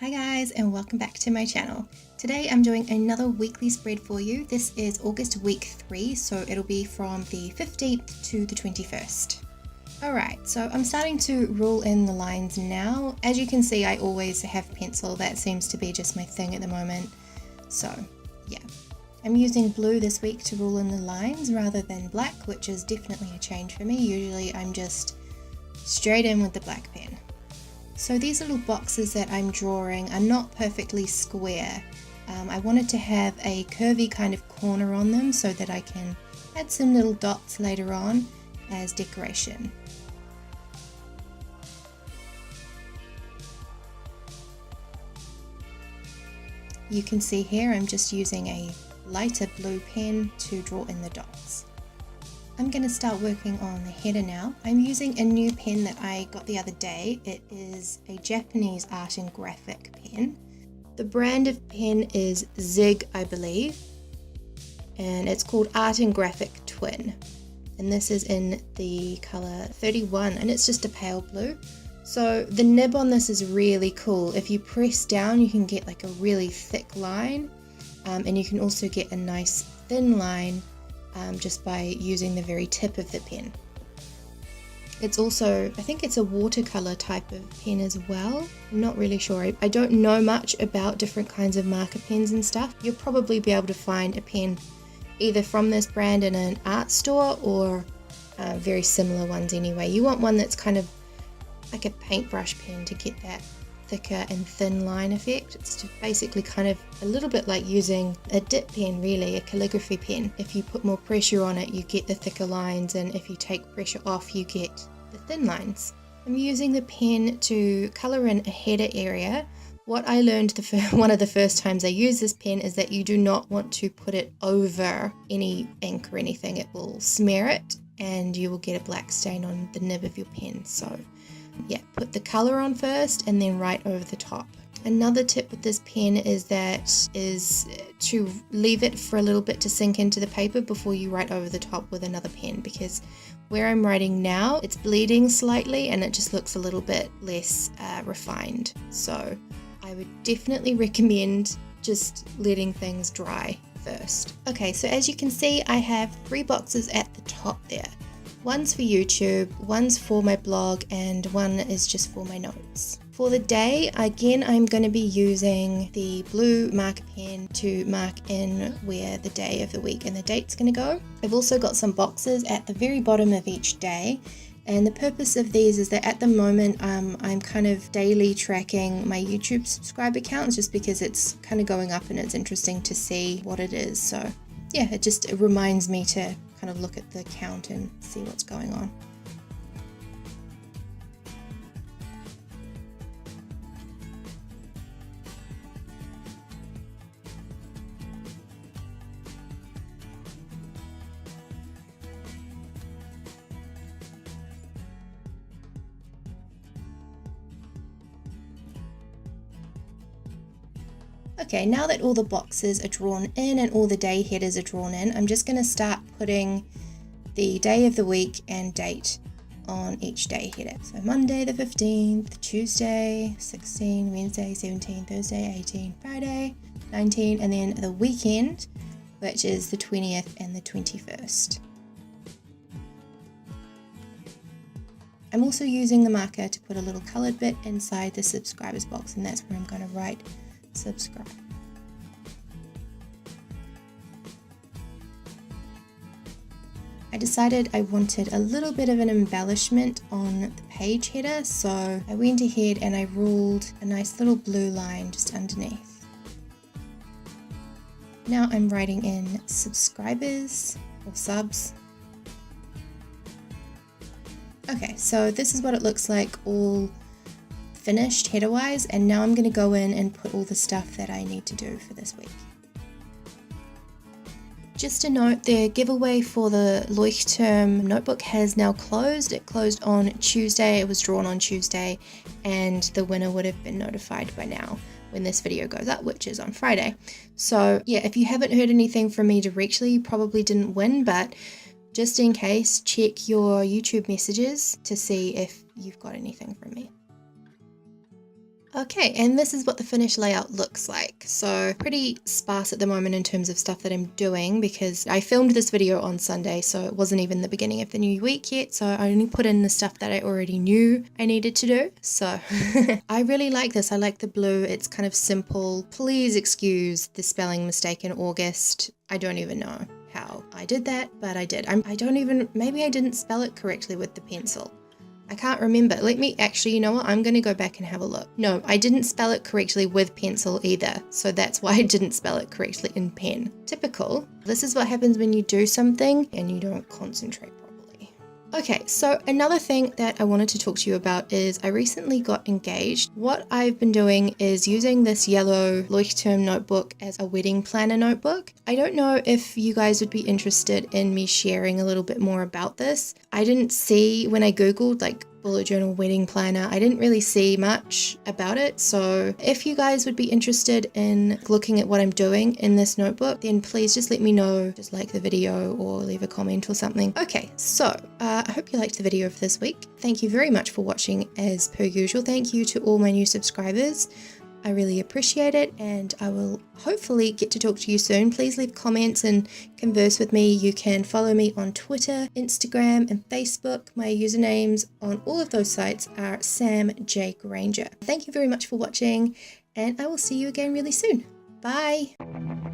Hi guys, and welcome back to my channel. Today I'm doing another weekly spread for you. This is August week 3, so it'll be from the 15th to the 21st. Alright, so I'm starting to rule in the lines now. As you can see, I always have pencil. That seems to be just my thing at the moment. So yeah, I'm using blue this week to rule in the lines rather than black, which is definitely a change for me. Usually I'm just straight in with the black pen. So these little boxes that I'm drawing are not perfectly square. I wanted to have a curvy kind of corner on them so that I can add some little dots later on as decoration. You can see here I'm just using a lighter blue pen to draw in the dots. I'm going to start working on the header now. I'm using a new pen that I got the other day. It is a Japanese art and graphic pen. The brand of pen is Zig, I believe, and it's called Art and Graphic Twin. And this is in the color 31, and it's just a pale blue. So the nib on this is really cool. If you press down, you can get like a really thick line, and you can also get a nice thin line just by using the very tip of the pen. It's also, I think it's a watercolor type of pen as well. I'm not really sure. I don't know much about different kinds of marker pens and stuff. You'll probably be able to find a pen either from this brand in an art store or very similar ones anyway. You want one that's kind of like a paintbrush pen to get that thicker and thin line effect. It's just basically kind of a little bit like using a dip pen, really, a calligraphy pen. If you put more pressure on it, you get the thicker lines, and if you take pressure off, you get the thin lines. I'm using the pen to color in a header area. What I learned one of the first times I used this pen is that you do not want to put it over any ink or anything. It will smear it and you will get a black stain on the nib of your pen. So yeah, put the color on first and then write over the top. Another tip with this pen is to leave it for a little bit to sink into the paper before you write over the top with another pen, because where I'm writing now, it's bleeding slightly and it just looks a little bit less refined. So I would definitely recommend just letting things dry first. Okay, so as you can see, I have 3 boxes at the top there. One's for YouTube, one's for my blog, and one is just for my notes. For the day, again, I'm going to be using the blue marker pen to mark in where the day of the week and the date's going to go. I've also got some boxes at the very bottom of each day, and the purpose of these is that at the moment I'm kind of daily tracking my YouTube subscriber count just because it's kind of going up and it's interesting to see what it is. So yeah, it reminds me to kind of look at the count and see what's going on. Okay, now that all the boxes are drawn in and all the day headers are drawn in, I'm just going to start putting the day of the week and date on each day header. So Monday the 15th, Tuesday 16, Wednesday 17, Thursday 18, Friday 19, and then the weekend, which is the 20th and the 21st. I'm also using the marker to put a little coloured bit inside the subscribers box, and that's where I'm going to write subscribe. I decided I wanted a little bit of an embellishment on the page header, so I went ahead and I ruled a nice little blue line just underneath. Now I'm writing in subscribers or subs. Okay, so this is what it looks like all finished header wise, and now I'm going to go in and put all the stuff that I need to do for this week. Just a note, the giveaway for the Leuchtturm notebook has now closed. It closed on Tuesday, it was drawn on Tuesday, and the winner would have been notified by now when this video goes up, which is on Friday. So yeah, if you haven't heard anything from me directly, you probably didn't win, but just in case, check your YouTube messages to see if you've got anything from me. Okay, and this is what the finished layout looks like. So pretty sparse at the moment in terms of stuff that I'm doing, because I filmed this video on Sunday, so it wasn't even the beginning of the new week yet, so I only put in the stuff that I already knew I needed to do. So I really like this. I like the blue. It's kind of simple. Please excuse the spelling mistake in August. I don't even know how I did that, but I did. Maybe I didn't spell it correctly with the pencil. I can't remember. Let me actually, you know what? I'm going to go back and have a look. No, I didn't spell it correctly with pencil either. So that's why I didn't spell it correctly in pen. Typical. This is what happens when you do something and you don't concentrate properly. Okay, so another thing that I wanted to talk to you about is I recently got engaged. What I've been doing is using this yellow Leuchtturm notebook as a wedding planner notebook. I don't know if you guys would be interested in me sharing a little bit more about this. I didn't see, when I googled like bullet journal wedding planner, I didn't really see much about it. So if you guys would be interested in looking at what I'm doing in this notebook, then please just let me know, just like the video or leave a comment or something. Okay, so I hope you liked the video for this week. Thank you very much for watching as per usual. Thank you to all my new subscribers. I really appreciate it, and I will hopefully get to talk to you soon. Please leave comments and converse with me. You can follow me on Twitter, Instagram, and Facebook. My usernames on all of those sites are Sam J. Granger. Thank you very much for watching, and I will see you again really soon. Bye!